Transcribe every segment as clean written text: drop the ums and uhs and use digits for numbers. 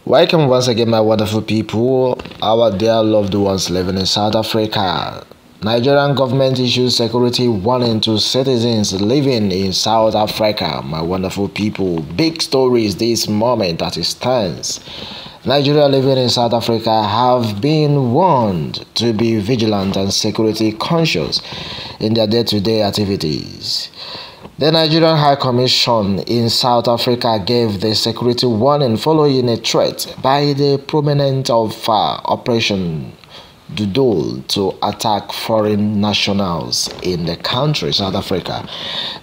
Welcome once again, my wonderful people, our dear loved ones living in South Africa. Nigerian government issues security warning to citizens living in South Africa. My wonderful people, big stories this moment as it stands. Nigeria living in South Africa have been warned to be vigilant and security conscious in their day-to-day activities. The Nigerian High Commission in South Africa gave the security warning following a threat by the proponent of Operation Doodle to attack foreign nationals in the country, South Africa.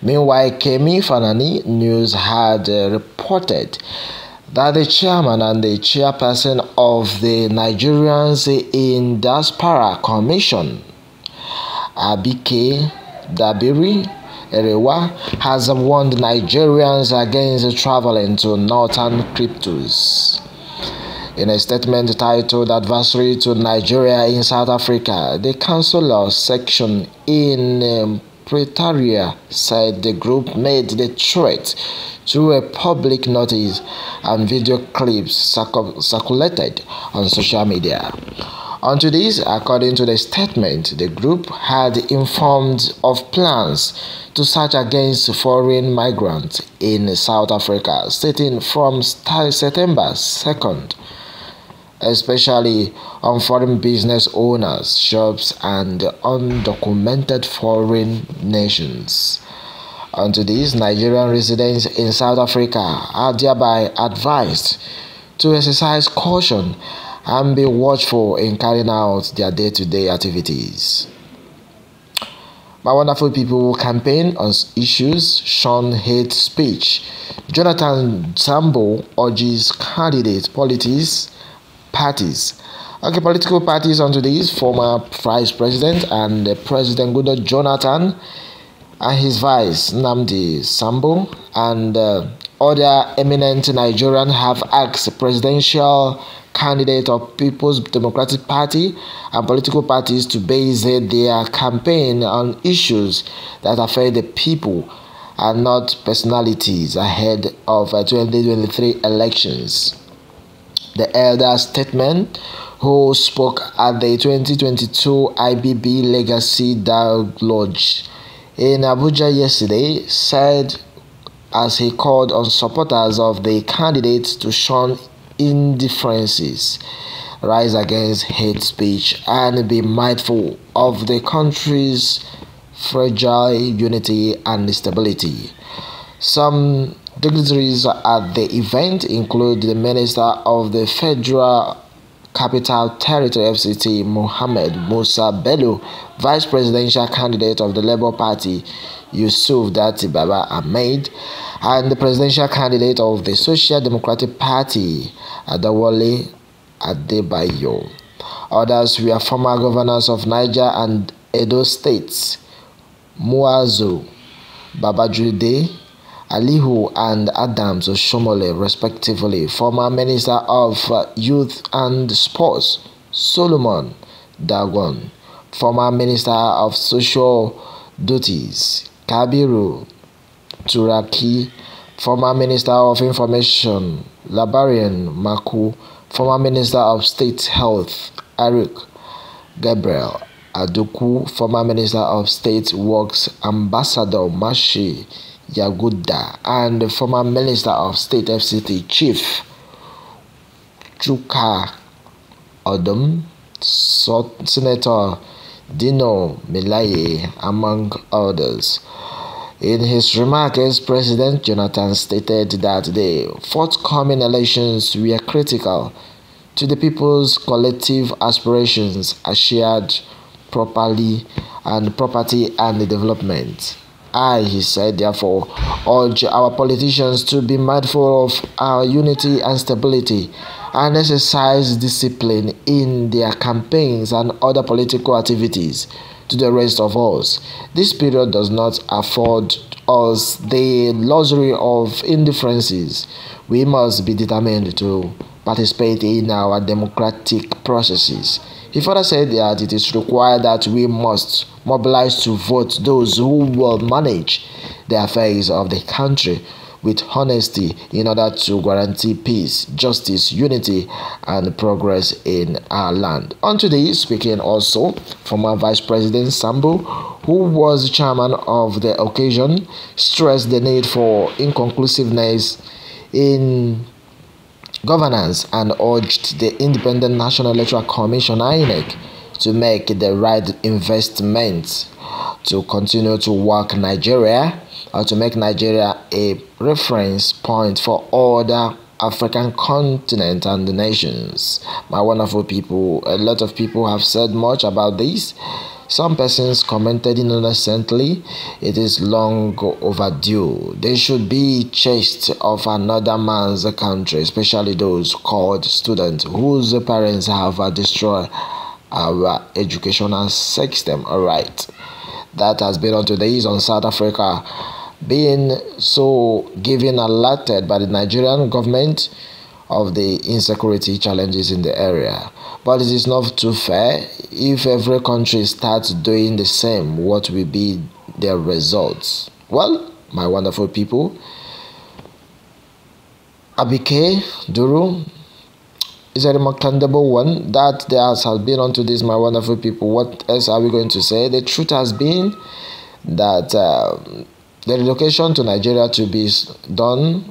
Meanwhile, Kemi Fanani News had reported that the chairman and the chairperson of the Nigerians in Diaspora Commission, Abike Dabiri Erewa, has warned Nigerians against traveling to northern cryptos. In a statement titled Advisory to Nigeria in South Africa, the Council section in Pretoria said the group made the threat through a public notice and video clips circulated on social media. Onto this, according to the statement, the group had informed of plans to search against foreign migrants in South Africa, starting from September 2nd, especially on foreign business owners, shops, and undocumented foreign nations. Onto this, Nigerian residents in South Africa are thereby advised to exercise caution and be watchful in carrying out their day-to-day activities. My wonderful people, campaign on issues shun hate speech. Jonathan Sambo urges candidate parties. Okay, political parties onto this, former Vice President and President Goodluck Jonathan and his vice Nnamdi Sambo and other eminent Nigerians have asked presidential candidate of People's Democratic Party and political parties to base their campaign on issues that affect the people and not personalities ahead of 2023 elections. The elder statesman, who spoke at the 2022 IBB Legacy Dialogue in Abuja yesterday, said as he called on supporters of the candidates to shun indifferences, rise against hate speech, and be mindful of the country's fragile unity and stability. Some dignitaries at the event include the Minister of the Federal Capital Territory FCT, Mohammed Musa Bello, Vice Presidential candidate of the Labour Party, Yusuf Dati Baba Ahmed, and the presidential candidate of the Social Democratic Party, Adewale Adebayo. Others were former governors of Niger and Edo states, Muazu Babajude, Alihu and Adams Oshomole, respectively. Former Minister of Youth and Sports, Solomon Dagon. Former Minister of Social Duties, Kabiru Turaki. Former Minister of Information, Labarian Maku. Former Minister of State Health, Eric Gabriel Aduku. Former Minister of State Works, Ambassador Mashi Yaguda, and former Minister of State FCT Chief Chuka Odom, Senator Dino Melaye, among others. In his remarks, President Jonathan stated that the forthcoming elections were critical to the people's collective aspirations as shared property and development. He said, therefore, urge our politicians to be mindful of our unity and stability and exercise discipline in their campaigns and other political activities. To the rest of us, this period does not afford us the luxury of indifferences. We must be determined to participate in our democratic processes. He further said that it is required that we must mobilize to vote those who will manage the affairs of the country with honesty in order to guarantee peace, justice, unity, and progress in our land. On today, speaking also, former Vice President Sambo, who was chairman of the occasion, stressed the need for inconclusiveness in governance and urged the Independent National Electoral Commission (INEC) to make the right investments to continue to work Nigeria, or to make Nigeria a reference point for other African continent and the nations. My wonderful people, a lot of people have said much about this. Some persons commented innocently, it is long overdue. They should be chased of another man's country, especially those called students whose parents have destroyed our educational system. All right, that has been on today's on South Africa being so given alerted by the Nigerian government of the insecurity challenges in the area. But it is not too fair. If every country starts doing the same, what will be their results? Well, my wonderful people, Abike Duru is a remarkable one that there has been onto this, my wonderful people. What else are we going to say? The truth has been that the relocation to Nigeria to be done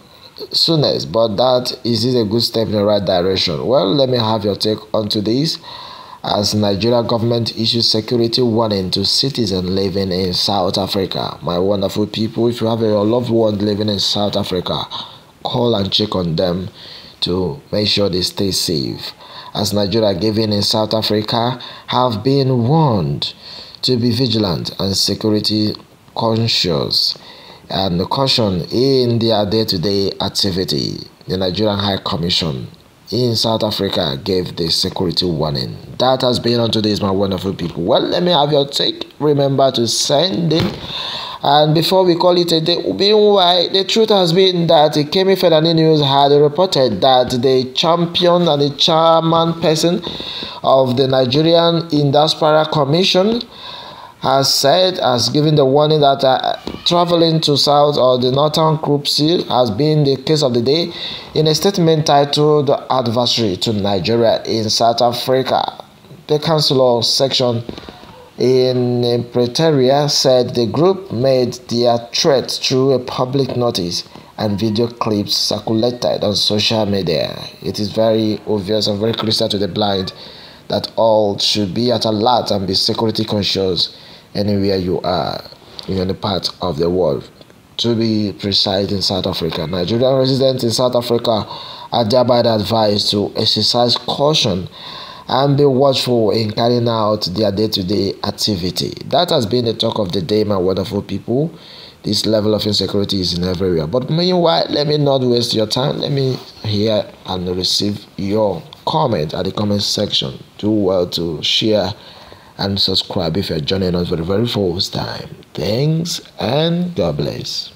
soonest, but that is it a good step in the right direction? Well, let me have your take onto this. As Nigeria government issues security warning to citizens living in South Africa. My wonderful people, if you have your loved one living in South Africa, call and check on them to make sure they stay safe. As Nigeria given in South Africa have been warned to be vigilant and security conscious and caution in their day-to-day activity. The Nigerian High Commission in South Africa gave the security warning. That has been on today's, my wonderful people. Well, let me have your take. Remember to send in. And before we call it a day, meanwhile, the truth has been that Kemi Fedani News had reported that the champion and the chairman person of the Nigerian Diaspora Commission has given the warning that traveling to South or the Northern Group C has been the case of the day in a statement titled Adversary to Nigeria in South Africa. The Councillor section in Pretoria said the group made their threat through a public notice and video clips circulated on social media. It is very obvious and very crystal to the blind that all should be at alert and be security conscious anywhere you are in any part of the world. To be precise, in South Africa, Nigerian residents in South Africa are thereby advised to exercise caution and be watchful in carrying out their day-to-day activity. That has been the talk of the day, my wonderful people. This level of insecurity is in everywhere. But meanwhile, let me not waste your time. Let me hear and receive your comment at the comment section. Do well to share and subscribe if you're joining us for the very first time. Thanks and God bless.